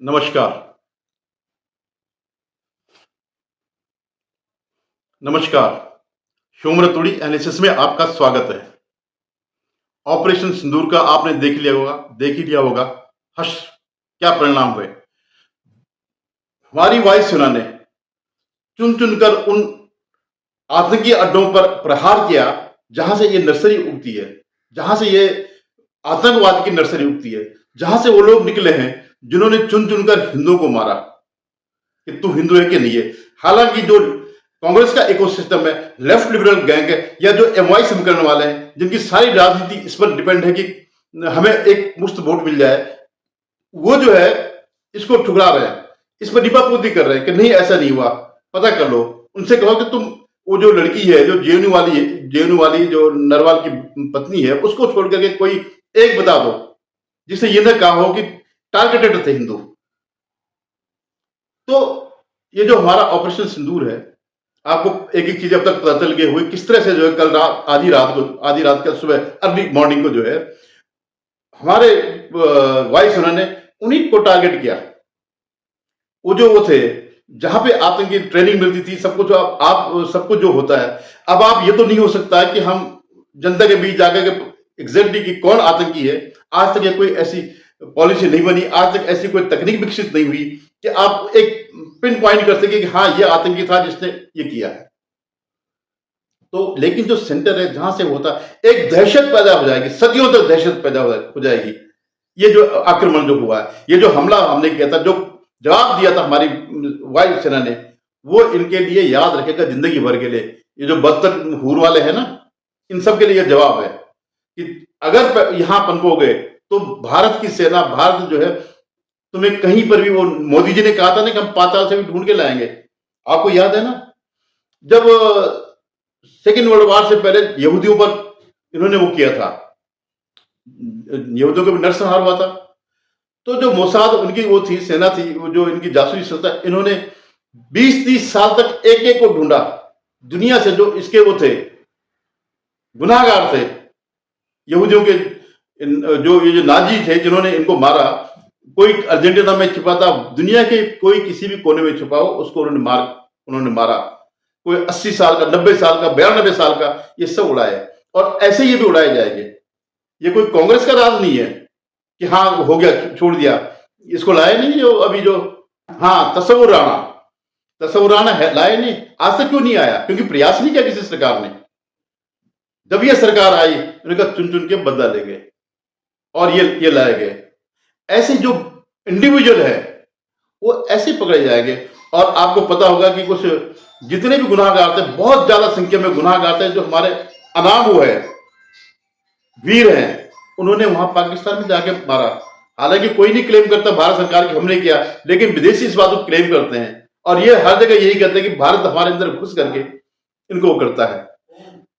नमस्कार, नमस्कार। शोमरतुड़ी एनालिसिस में आपका स्वागत है। ऑपरेशन सिंदूर का आपने देख ही लिया होगा। हश क्या परिणाम हुए। हमारी वायुसेना ने चुन-चुनकर उन आतंकी अड्डों पर प्रहार किया, जहां से ये नर्सरी उगती है, जहां से ये आतंकवाद की नर्सरी उगती है, जहां से वो लोग निकले हैं, जिन्होंने चुन-चुनकर हिंदुओं को मारा कि तू हिंदू है कि नहीं है। हालांकि जो कांग्रेस का इकोसिस्टम है, लेफ्ट लिबरल गैंग है, या जो एमवाई समीकरण वाले हैं, जिनकी सारी राजनीति इस पर डिपेंड है कि हमें एक मुश्त वोट मिल जाए, वो जो है इसको ठुकरा रहे हैं, इस पर नीपापोती कर रहे हैं कि नहीं ऐसा नहीं हुआ, पता कर लो। उनसे कहो कि तुम वो जो लड़की है, जो जेएनयू वाली जो नरवाल की पत्नी है, उसको छोड़ करके कोई एक बता दो जिससे ये ना कहा हो कि टारगेटेड थे हिंदू। तो ये जो हमारा ऑपरेशन सिंदूर है, आपको एक एक चीज अब तक पता चल गई हुई, किस तरह से जो है कल रात आधी रात का सुबह अर्ली मॉर्निंग को जो है हमारे वायुसेना ने उन्हीं को टारगेट किया। वो थे जहां पे आतंकी ट्रेनिंग मिलती थी, सब कुछ आप सब कुछ जो होता है। अब आप ये तो नहीं हो सकता है कि हम जनता के बीच जाकर के एग्जैक्टली कि कौन आतंकी है, आज तक ये कोई ऐसी पॉलिसी नहीं बनी, आज तक ऐसी कोई तकनीक विकसित नहीं हुई कि आप एक पिन पॉइंट कर सके कि हाँ ये आतंकी था जिसने ये किया है। तो लेकिन जो सेंटर है जहां से होता है, एक दहशत पैदा हो जाएगी, सदियों तक दहशत पैदा हो जाएगी। ये जो आक्रमण जो हुआ है, ये जो हमला हमने किया था, जो जवाब दिया था हमारी वायुसेना ने, वो इनके लिए याद रखेगा जिंदगी भर के लिए। ये जो बदतर हूर वाले हैं ना, इन सब के लिए जवाब है कि अगर यहां पनपोगे तो भारत की सेना, भारत जो है, तुम्हें कहीं पर भी, वो मोदी जी ने कहा था ना कि हम पाताल से भी ढूंढ के लाएंगे। आपको याद है ना, जब सेकेंड वर्ल्ड वॉर से पहले यहूदियों पर इन्होंने वो किया था, यहूदियों को भी नरसंहार हुआ था। तो जो मोसाद उनकी वो थी, सेना थी, वो जो इनकी जासूसी संस्था, इन्होंने 20-30 साल तक एक एक को ढूंढा दुनिया से, जो इसके वो थे, गुनाहगार थे यहूदियों के। जो ये जो नाजी थे जिन्होंने इनको मारा, कोई अर्जेंटीना में छिपा था, दुनिया के कोई किसी भी कोने में छुपा हो उसको उन्होंने मारा। कोई 80 साल का, 90 साल का, 92 साल का, ये सब उड़ाए, और ऐसे ये भी उड़ाए जाएंगे। ये कोई कांग्रेस का राज नहीं है कि हाँ हो गया छोड़ दिया, इसको लाए नहीं जो अभी जो, हाँ तसव्वुर राणा है, लाए नहीं। आज तक क्यों नहीं आया? क्योंकि प्रयास नहीं किया किसी सरकार ने। जब ये सरकार आई, उन्होंने कहा चुन चुन के बदला लेंगे, और ये लाए गए। ऐसे जो इंडिविजुअल है वो ऐसे पकड़े जाएंगे। और आपको पता होगा कि कुछ जितने भी गुनाहगार थे, बहुत ज्यादा संख्या में गुनाहगार थे, जो हमारे अनाम हुए हैं, वीर हैं, उन्होंने वहां पाकिस्तान में जाके मारा। हालांकि कोई नहीं क्लेम करता भारत सरकार की हमने किया, लेकिन विदेशी इस बात को क्लेम करते हैं, और ये हर जगह यही कहते हैं कि भारत हमारे अंदर घुस करके इनको करता है।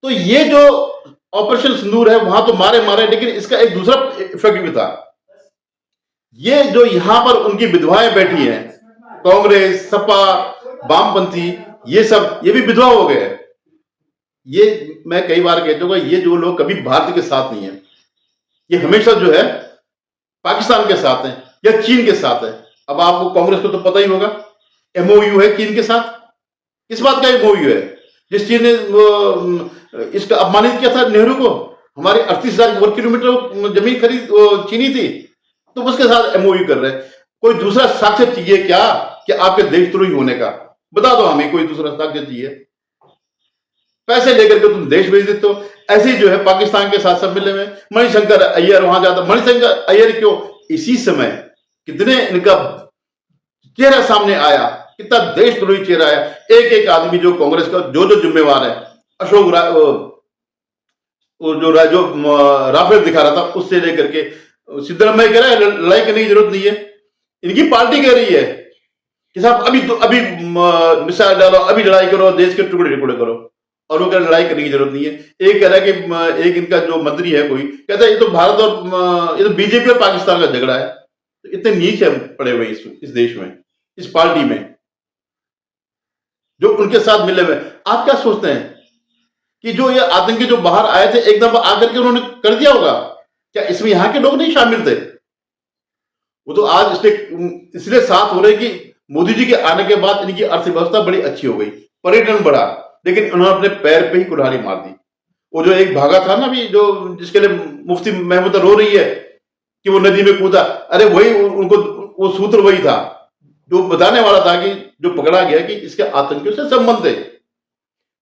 तो ये जो ऑपरेशन सिंदूर है, वहां तो मारे मारे, लेकिन इसका एक दूसरा इफेक्ट भी था। ये जो यहां पर उनकी विधवाएं बैठी हैं, कांग्रेस, सपा, वामपंथी, ये भी विधवा हो गए। ये मैं कई बार कह चुका, ये जो लोग कभी भारत के साथ नहीं है, ये हमेशा जो है पाकिस्तान के साथ है या चीन के साथ है। अब आपको कांग्रेस को तो पता ही होगा, एमओयू है चीन के साथ। किस बात का एमओयू है? जिस चीन ने इसका अपमानित किया था नेहरू को, हमारे 38,000 वर्ग किलोमीटर जमीन खरीद चीनी थी, तो उसके साथ एमओयू कर रहे हैं। कोई दूसरा साक्ष्य चाहिए क्या कि आपके देशद्रोही होने का? बता दो हमें, कोई दूसरा साक्ष्य चाहिए? पैसे लेकर के तुम देश भेज देते हो। ऐसे ही जो है पाकिस्तान के साथ सब मिलने में मणिशंकर अय्यर वहां जाता। मणिशंकर अय्यर क्यों? इसी समय कितने इनका चेहरा सामने आया, कितना देशद्रोही चेहरा आया। एक एक आदमी जो कांग्रेस का जो जिम्मेवार है, अशोक जो राफेल दिखा रहा था, उससे लेकर के सिद्धरामैया कह रहा है लड़ाई करने की जरूरत नहीं है। इनकी पार्टी कह रही है कि साहब अभी मिसाइल डालो, अभी लड़ाई करो, देश के टुकड़े टुकड़े करो, और वो कह लड़ाई करने की जरूरत नहीं है। एक कह रहा है कि एक इनका जो मंत्री है कोई कहता है ये तो भारत और ये तो बीजेपी और पाकिस्तान का झगड़ा है। तो इतने नीच है पड़े हुए इस देश में, इस पार्टी में, जो उनके साथ मिले हुए। आप क्या सोचते हैं कि जो ये आतंकी जो बाहर आए थे, एकदम आकर के उन्होंने कर दिया होगा क्या? इसमें यहां के लोग नहीं शामिल थे? वो तो आज इसलिए साथ हो रहे कि मोदी जी के आने के बाद इनकी अर्थव्यवस्था बड़ी अच्छी हो गई, पर्यटन बढ़ा, लेकिन उन्होंने अपने पैर पे ही कुल्हाड़ी मार दी। वो जो एक भागा था ना अभी, जो जिसके लिए मुफ्ती महमूदा रो रही है कि वो नदी में कूदा, अरे वही उनको वो सूत्र वही था जो बताने वाला था कि जो पकड़ा गया कि इसके आतंकियों से संबंध है।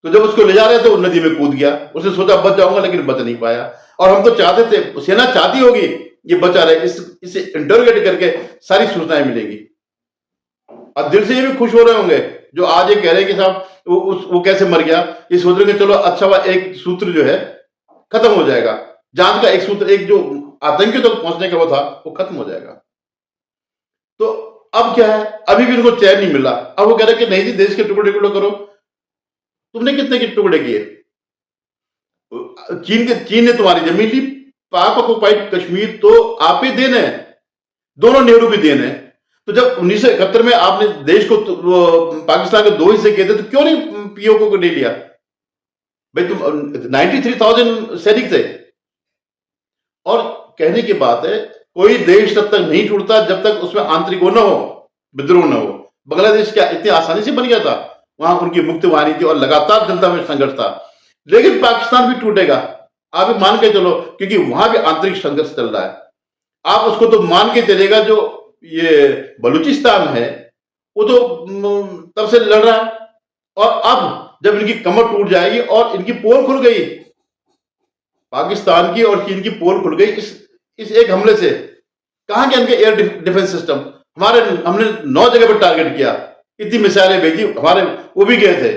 तो जब उसको ले जा रहे थे वो नदी में कूद गया, उसने सोचा बच जाऊंगा, लेकिन बच नहीं पाया। और हम तो चाहते थे, सेना चाहती होगी ये बचा रहे, इसे इंटरोगेट करके सारी सूचनाएं मिलेंगी, और दिल से ये भी खुश हो रहे होंगे जो आज ये कह रहे हैं कि साहब वो कैसे मर गया। ये सोच रहे चलो अच्छा हुआ एक सूत्र जो है खत्म हो जाएगा, जांच का एक सूत्र, एक जो आतंकियों तक पहुंचने का वो था वो खत्म हो जाएगा। तो अब क्या है, अभी भी उनको चैन नहीं मिला। अब वो कह रहे कि नहीं जी, देश के टुकड़े टुकड़े करो। तुमने कितने के टुकड़े किए? चीन ने तुम्हारी जमीन ली, पाक ऑक्युपाइड कश्मीर तो आप ही देन है, दोनों नेहरू भी देन है। तो जब 1971 में आपने देश को पाकिस्तान के 2 हिस्से किए थे, तो क्यों नहीं पीओके को ले लिया? भाई तुम 93,000 सैनिक थे। और कहने की बात है, कोई देश तब तक नहीं टूटता जब तक उसमें आंतरिक वो न हो, विद्रोह न हो। बांग्लादेश क्या इतनी आसानी से बन गया था? वहां उनकी मुक्ति वाहिनी थी और लगातार जनता में संघर्ष था। लेकिन पाकिस्तान भी टूटेगा, आप भी मान के चलो, क्योंकि वहां भी आंतरिक संघर्ष चल रहा है। आप उसको तो मान के चलेगा, जो ये बलूचिस्तान है वो तो तब से लड़ रहा है, और अब जब इनकी कमर टूट जाएगी और इनकी पोल खुल गई, पाकिस्तान की और चीन की पोल खुल गई इस एक हमले से। कहां गया इनके एयर डिफेंस सिस्टम? हमने 9 जगह पर टारगेट किया, इतनी मिसाइलें भेजी, हमारे वो भी गए थे,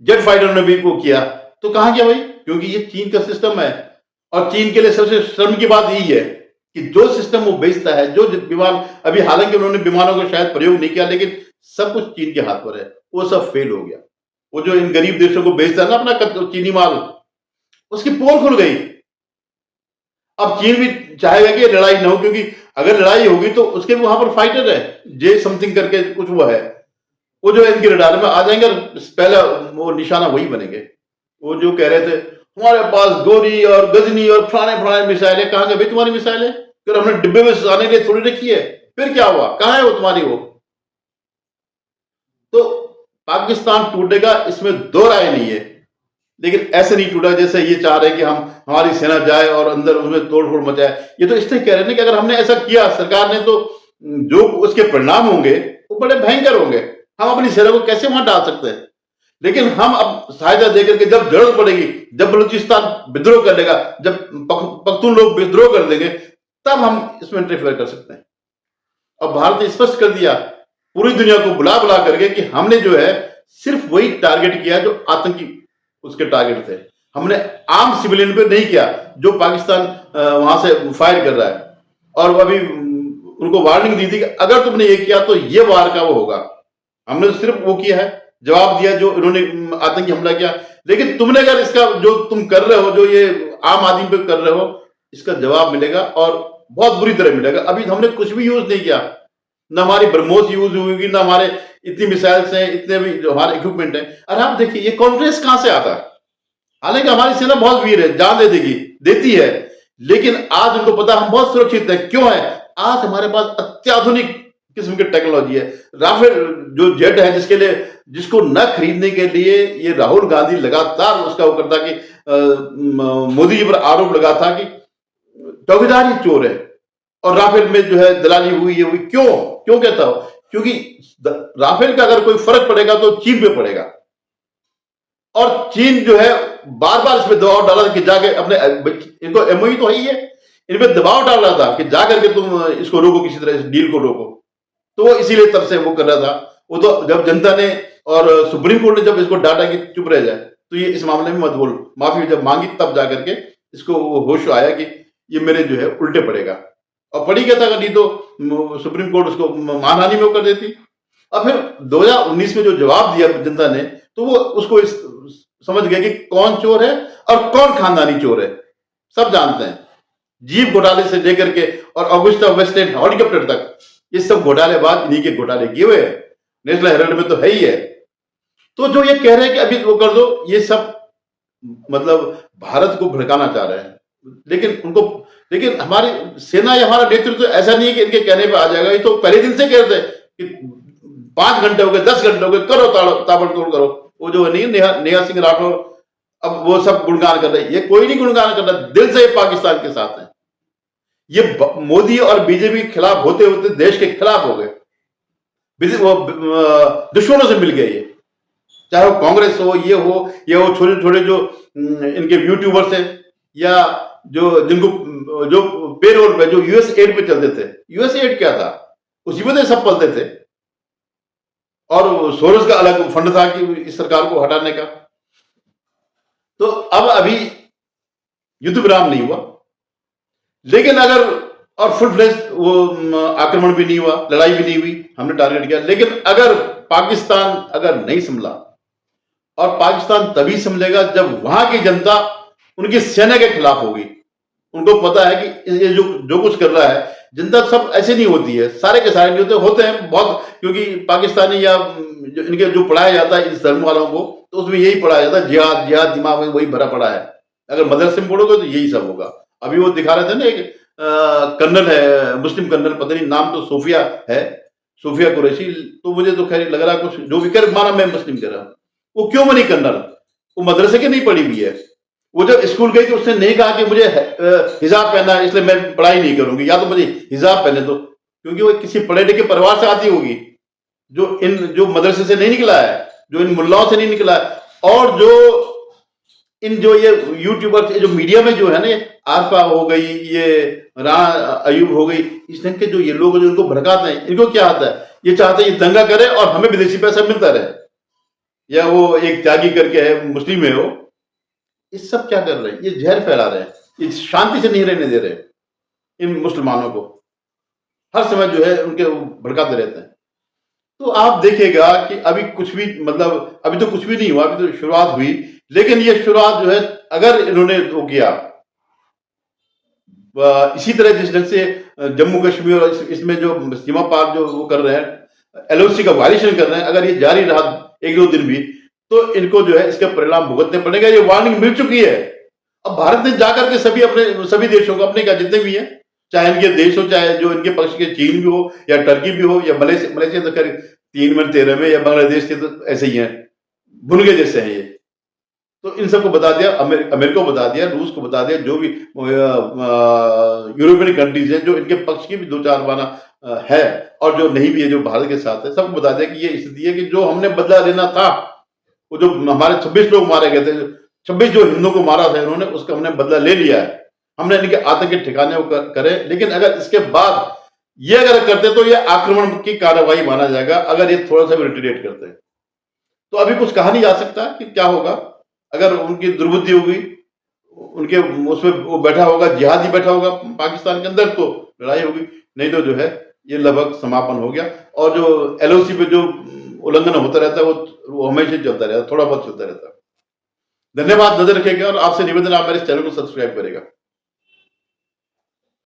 जेट फाइटर ने भी वो किया, तो कहां गया भाई? क्योंकि ये चीन का सिस्टम है। और चीन के लिए सबसे शर्म की बात यही है कि जो सिस्टम वो बेचता है, जो विमान, अभी हालांकि उन्होंने विमानों का शायद प्रयोग नहीं किया, लेकिन सब कुछ चीन के हाथ पर है, वो सब फेल हो गया। वो जो इन गरीब देशों को बेचता है ना अपना चीनी माल, उसकी पोल खुल गई। अब चीन भी चाहेगा कि लड़ाई ना हो, क्योंकि अगर लड़ाई होगी तो उसके भी वहां पर फाइटर है, जे समथिंग करके कुछ वो है, वो जो इनके रडार में आ जाएंगे, पहला वो निशाना वही बनेंगे। वो जो कह रहे थे हमारे पास गोरी और गजनी और फलाने मिसाइलें, कहां गए भाई तुम्हारी मिसाइलें? फिर हमने डिब्बे में सजाने के लिए थोड़ी रखी है, फिर क्या हुआ, कहां है वो तुम्हारी? वो तो पाकिस्तान टूटेगा, इसमें दो राय नहीं है, लेकिन ऐसे नहीं टूटा जैसे ये चाह रहे हैं कि हमारी सेना जाए और अंदर उसमें तोड़फोड़ मचाए। ये तो इसलिए कह रहे हैं कि अगर हमने ऐसा किया सरकार ने, तो जो उसके परिणाम होंगे वो बड़े भयंकर होंगे। हम अपनी सेना को कैसे वहां डाल सकते हैं? लेकिन हम अब सहायता देकर के, जब जरूरत पड़ेगी, जब बलूचिस्तान विद्रोह कर लेगा, जब पख्तून लोग विद्रोह कर देंगे, तब हम इसमें इंटरफेयर कर सकते हैं। और भारत ने स्पष्ट कर दिया पूरी दुनिया को बुला बुला करके कि हमने जो है सिर्फ वही टारगेट किया जो आतंकी उसके टारगेट थे। हमने आम सिविलियन पे नहीं किया, जो पाकिस्तान वहां से फायर कर रहा है। और अभी उनको वार्निंग दी थी कि अगर तुमने ये किया तो ये वार का वो होगा। हमने तो सिर्फ वो किया है, जवाब दिया जो इन्होंने आतंकी हमला किया। लेकिन तुमने अगर इसका जो तुम कर रहे हो, जो ये आम आदमी पे कर रहे हो, इसका जवाब मिलेगा और बहुत बुरी तरह मिलेगा। अभी हमने कुछ भी यूज नहीं किया, ना हमारी ब्रह्मोस यूज हुई, ना हमारे इतनी मिसाइल्स हैं, इतने भी जो हमारे इक्विपमेंट है। और आप देखिए ये कॉन्फिडेंस कहां से आता है? हालांकि हमारी सेना बहुत वीर है, जान दे देगी, देती है, लेकिन आज उनको पता हम बहुत सुरक्षित है। क्यों है? आज हमारे पास अत्याधुनिक किस्म की टेक्नोलॉजी है। राफेल जो जेट है, जिसको न खरीदने के लिए ये राहुल गांधी लगातार उसका वो करता कि मोदी जी पर आरोप लगा था कि चौकीदार ही चोर है और राफेल में जो है दलाली हुई है। क्यों कहता हो? क्योंकि राफेल का अगर कोई फर्क पड़ेगा तो चीन पे पड़ेगा, और चीन जो है बार बार इसमें दबाव डाला कि जाके अपने, इनको एमओयू तो ही है, इनमें दबाव डाल रहा था कि जाकर के तुम इसको रोको, किसी तरह इस डील को रोको। तो वो इसीलिए तब से वो कर रहा था। वो तो जब जनता ने और सुप्रीम कोर्ट ने जब इसको डांटा कि चुप रह जाए, तो ये इस मामले में मत बोल, माफी जब मांगी तब जाकर के इसको होश आया कि ये मेरे जो है उल्टे पड़ेगा। और पड़ी क्या था, नहीं तो सुप्रीम कोर्ट उसको मानहानि में कर देती। और फिर 2019 में जो जवाब दिया जनता ने, तो वो उसको समझ गया कि कौन चोर है और कौन खानदानी चोर है। सब जानते हैं, जीप घोटाले से लेकर के और ऑगस्टा वेस्टलैंड हेलीकॉप्टर तक, ये सब घोटालेबाज इन्हीं के घोटाले किए हुए हैं। नेशनल हेराल्ड में तो है ही है। तो जो ये कह रहे हैं कि अभी वो कर दो, ये सब मतलब भारत को भड़काना चाह रहे हैं। लेकिन लेकिन हमारी सेना या हमारा नेतृत्व तो ऐसा नहीं है कि इनके कहने पे आ जाएगा। ये तो पहले दिन से कह रहे थे कि 5 घंटे हो गए, 10 घंटे हो गए, करो ताबड़तोड़ करो। वो जो नहीं नेहा सिंह राठौर, अब वो सब गुणगान कर रहे हैं। ये कोई नहीं गुणगान कर रहा, दिल से पाकिस्तान के साथ है। ये मोदी और बीजेपी के खिलाफ होते होते देश के खिलाफ हो गए, वो दुश्मनों से मिल गए। ये चाहे वो कांग्रेस हो, ये हो, या वो छोटे छोटे जो इनके यूट्यूबर्स हैं, या जो जिनको जो पेरोल पे, जो यूएस एड पे चलते थे। यूएस एड क्या था? उसी में तो सब पलते थे। और सोरोस का अलग फंड था कि इस सरकार को हटाने का। तो अब अभी युद्ध विराम नहीं हुआ, लेकिन अगर और फुल फ्लेज वो आक्रमण भी नहीं हुआ, लड़ाई भी नहीं हुई, हमने टारगेट किया। लेकिन अगर पाकिस्तान अगर नहीं संभला, और पाकिस्तान तभी संभलेगा जब वहां की जनता उनकी सेना के खिलाफ होगी। उनको पता है कि ये जो कुछ कर रहा है, जनता सब ऐसे नहीं होती है, सारे के सारे जो होते हैं बहुत, क्योंकि पाकिस्तानी या इनके जो पढ़ाया जाता है इस धर्म वालों को, तो उसमें यही पढ़ाया जाता है, जिहाद जिहाद, दिमाग में वही भरा पड़ा है। अगर मदरसे में पढ़ोगे तो यही सब होगा। अभी वो दिखा रहे थे ना, एक कर्नल है, मुस्लिम कर्नल, पता नहीं नाम तो सोफिया है, सोफिया कुरैशी। तो मुझे तो खैर लग रहा कुछ जो भी कर, माना मैं मुस्लिम कह रहा, वो क्यों बनी कर्नल? वो मदरसे के नहीं पढ़ी हुई है। वो जब स्कूल गई तो उसने नहीं कहा कि मुझे हिजाब पहनना है इसलिए मैं पढ़ाई नहीं करूंगी, या तो मुझे हिजाब पहने दो, क्योंकि वो किसी पढ़े लिखे परिवार से आती होगी, जो मदरसे से नहीं निकला है, जो इन मुल्लाओं से नहीं निकला है। और जो ये यूट्यूबर, जो मीडिया में जो है ना, आरफा हो गई, ये राना अयूब हो गई, इस ढंग के जो ये लोग जो इनको भड़काते हैं, इनको क्या आता है? ये चाहते हैं ये दंगा करे और हमें विदेशी पैसा मिलता रहे। या वो एक त्यागी करके है, मुस्लिम है वो, ये सब क्या कर रहे हैं? ये जहर फैला रहे हैं, ये शांति से नहीं रहने दे रहे इन मुसलमानों को, हर समय जो है उनके भड़काते रहते हैं। तो आप देखिएगा कि अभी कुछ भी, मतलब अभी तो कुछ भी नहीं हुआ, अभी तो शुरुआत हुई। लेकिन ये शुरुआत जो है, अगर इन्होंने वो किया इसी तरह जिस ढंग से जम्मू कश्मीर और इसमें जो सीमा पार जो वो कर रहे हैं, एलओसी का वायलेशन कर रहे हैं, अगर ये जारी रहा 1-2 दिन भी, तो इनको जो है इसका परिणाम भुगतने पड़ेगा। ये वार्निंग मिल चुकी है। अब भारत ने जाकर के सभी देशों को, अपने का जितने भी हैं, चाहे इनके देश हो, चाहे जो इनके पक्ष के चीन भी हो, या टर्की भी हो, या मलेशिया तो खैर 3 में 13 में, या बांग्लादेश के तो ऐसे ही हैं, भुनगे जैसे हैं ये। तो इन सबको बता दिया, अमेरिका को बता दिया, रूस को बता दिया, जो भी यूरोपियन कंट्रीज हैं जो इनके पक्ष की भी 2-4 माना है, और जो नहीं भी है, जो भारत के साथ है, सबको बता दिया कि ये स्थिति है कि जो हमने बदला लेना था, वो जो हमारे 26 लोग मारे गए थे, 26 जो हिंदुओं को मारा था इन्होंने, उसका हमने बदला ले लिया है। हमने इनके आतंक के ठिकाने करे। लेकिन अगर इसके बाद ये अगर करते तो ये आक्रमण की कार्रवाई माना जाएगा, अगर ये थोड़ा सा भी रिट्रीट करते हैं। तो अभी कुछ कहा नहीं जा सकता कि क्या होगा। अगर उनकी दुर्बुद्धि होगी, उनके उसमें वो बैठा होगा, जिहादी बैठा होगा पाकिस्तान के अंदर, तो लड़ाई होगी। नहीं तो जो है ये लगभग समापन हो गया। और जो एलओसी पे जो उल्लंघन होता रहता है, वो हमेशा चलता रहता है, थोड़ा बहुत चलता रहता है। धन्यवाद, नजर रखेगा। और आपसे निवेदन, आप मेरे चैनल को सब्सक्राइब करेगा।